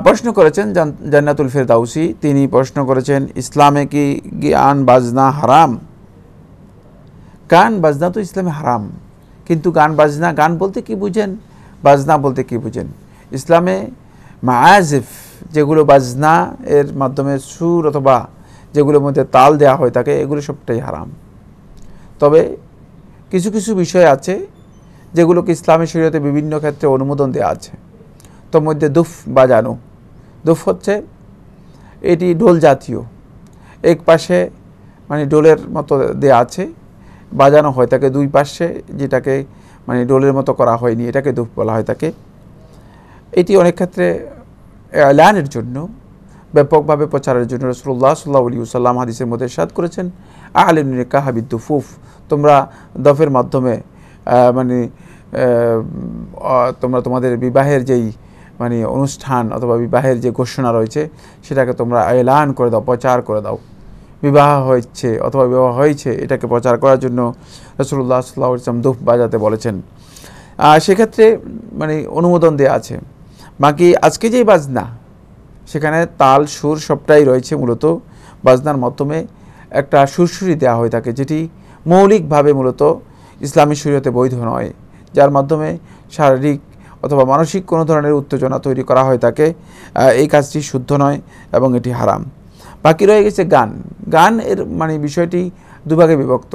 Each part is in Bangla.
প্রশ্ন করেছেন জান্নাতুল ফেরদাউসি, তিনি প্রশ্ন করেছেন ইসলামে কি গান বাজনা হারাম? গান বাজনা তো ইসলামে হারাম, কিন্তু গান বাজনা, গান বলতে কি বুঝেন, বাজনা বলতে কি বুঝেন? ইসলামে মাআজিফ, যেগুলো বাজনা এর মাধ্যমে সুর অথবা যেগুলোর মধ্যে তাল দেওয়া হয় থাকে, এগুলো সবটাই হারাম। তবে কিছু কিছু বিষয় আছে যেগুলোকে ইসলামী শরীয়তে বিভিন্ন ক্ষেত্রে অনুমোদন দেওয়া আছে। তোর মধ্যে দুফ বাজানো, দুফ হচ্ছে এটি ঢোল জাতীয়, এক পাশে মানে ডোলের মতো দেয়া আছে, বাজানো হয় থাকে দুই পাশে, যেটাকে মানে ডোলের মতো করা হয়নি, এটাকে দুফ বলা হয় থাকে। এটি অনেক ক্ষেত্রে এলানের জন্য, ব্যাপকভাবে প্রচারের জন্য রাসূলুল্লাহ সাল্লাল্লাহু আলাইহি ওয়াসাল্লাম হাদিসের মধ্যে ইরশাদ করেছেন, আ'লিনু নিকাহা বিদ্দুফুফ, তোমরা দফের মাধ্যমে মানে তোমরা তোমাদের বিবাহের যেই মানে অনুষ্ঠান অথবা বিবাহের যে ঘোষণা রয়েছে সেটাকে তোমরা এলান করে দাও, প্রচার করে দাও। বিবাহ হয়েছে অথবা বিবাহ হয়েছে এটাকে প্রচার করার জন্য রাসূলুল্লাহ সাল্লাল্লাহু আলাইহি ওয়াসাল্লাম দুফ বাজাতে বলেছেন। সেক্ষেত্রে মানে অনুমোদন দেওয়া আছে। বাকি আজকে যেই বাজনা, সেখানে তাল সুর সবটাই রয়েছে, মূলত বাজনার মাধ্যমে একটা সুরসুরি দেওয়া হয়ে থাকে, যেটি মৌলিকভাবে মূলত ইসলামী শরীয়তে বৈধ নয়, যার মাধ্যমে শারীরিক অথবা মানসিক কোনো ধরনের উত্তেজনা তৈরি করা হয়ে থাকে। এই কাজটি শুদ্ধ নয় এবং এটি হারাম। বাকি রয়ে গেছে গান। গান এর মানে বিষয়টি দুভাগে বিভক্ত।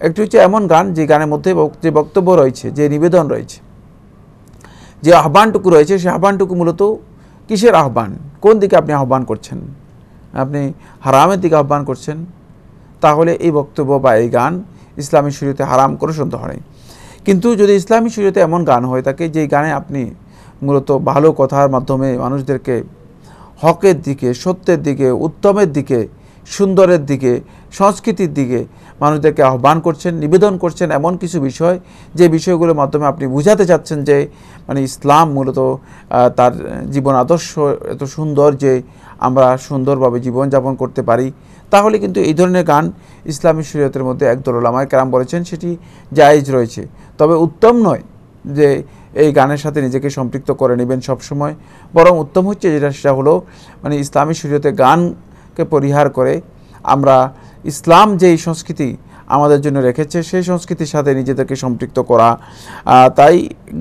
একটি হচ্ছে এমন গান যে গানের মধ্যে যে বক্তব্য রয়েছে, যে নিবেদন রয়েছে, যে আহ্বানটুকু রয়েছে, সে আহ্বানটুকু মূলত কিসের আহ্বান, কোন দিকে আপনি আহ্বান করছেন, আপনি হারামের দিকে আহ্বান করছেন, তাহলে এই বক্তব্য বা এই গান ইসলামী শরীয়তে হারাম করে সন্দেহ নেই। কিন্তু যদি ইসলামী শরীয়তে এমন গান হয়ে থাকে যে গানে আপনি মূলত ভালো কথার মাধ্যমে মানুষদেরকে হকের দিকে, সত্যের দিকে, উত্তমের দিকে, সুন্দরের দিকে, সংস্কৃতির দিকে মানুষদেরকে আহ্বান করছেন, নিবেদন করছেন, এমন কিছু বিষয় যে বিষয়গুলোর মাধ্যমে আপনি বুঝাতে চাচ্ছেন যে মানে ইসলাম মূলত তার জীবন আদর্শ এত সুন্দর যে আমরা সুন্দরভাবে জীবনযাপন করতে পারি, তাহলে কিন্তু এই ধরনের গান ইসলামী শরীয়তের মধ্যে একদল উলামায়ে কেরাম বলেছেন সেটি জায়েজ রয়েছে। তবে উত্তম নয় যে এই গানের সাথে নিজেকে সম্পৃক্ত করে নেবেন সবসময়, বরং উত্তম হচ্ছে সেটা হলো মানে ইসলামী শরীয়তে গানকে পরিহার করে আমরা ইসলাম যেই সংস্কৃতি আমাদের জন্য রেখেছে সেই সংস্কৃতির সাথে নিজেদেরকে সম্পৃক্ত করা। তাই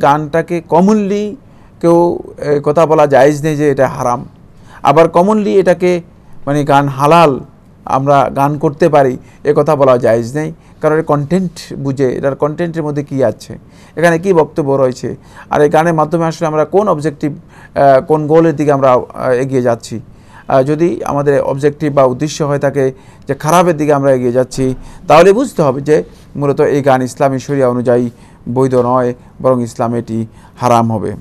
গানটাকে কমনলি কেউ কথা বলা জায়েজ নেই যে এটা হারাম, আবার কমনলি এটাকে মানে গান হালাল, আমরা গান করতে পারি এ কথা বলা জায়েজ নেই, কারণ এর কন্টেন্ট বুঝে, এটার কন্টেন্টের মধ্যে কী আছে, এখানে কি বক্তব্য রয়েছে, আর এই গানের মাধ্যমে আসলে আমরা কোন অবজেক্টিভ, কোন গোলের দিকে আমরা এগিয়ে যাচ্ছি। যদি আমাদের অবজেক্টিভ বা উদ্দেশ্য হয়ে থাকে যে খারাপের দিকে আমরা এগিয়ে যাচ্ছি, তাহলে বুঝতে হবে যে মূলত এই গান ইসলামী শরিয়া অনুযায়ী বৈধ নয়, বরং ইসলামে এটি হারাম হবে।